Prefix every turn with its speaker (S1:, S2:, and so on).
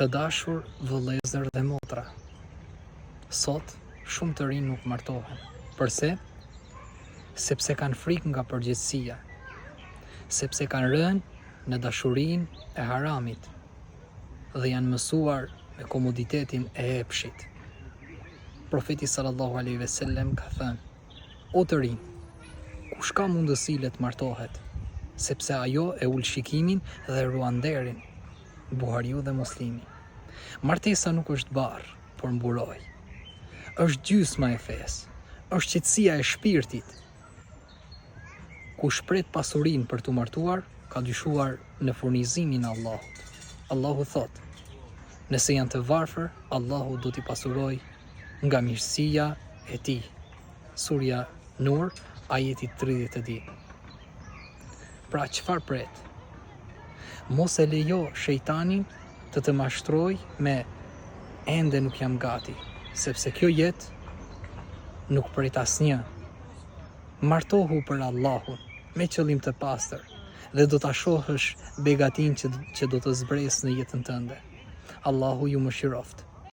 S1: Të dashur vëllezër dhe motra, sot shumë të rinj nuk martohen. Përse? Sepse kanë frikë nga përgjegjësia, sepse kanë rënë në dashurinë e haramit dhe janë mësuar me komoditetin e epshit. Profeti sallallahu alaihi wasallam ka thënë: o të rinj, kush ka mundësi le të martohet, sepse ajo e ul shikimin dhe ruan nderin. Buhariu dhe Muslimi. Martesa nuk është barr, por mburoj. Është gjysma e fesë, është qetësia e shpirtit. Kush pret pasurinë për t'u martuar, ka dyshuar në furnizimin e Allahut. Allahu thotë: nëse janë të varfër, Allahu do t'i pasuroj nga mirësia e tij. Surja Nur, ajeti 30. Pra çfarë pret? Mos e lejo shejtanin të mashtroj me ende nuk jam gati, sepse kjo jetë nuk pret asnjë. Martohu për Allahun me qëllim të pastër dhe do ta shohësh begatin që do të zbresë në jetën tënde. Allahu ju mëshiroft.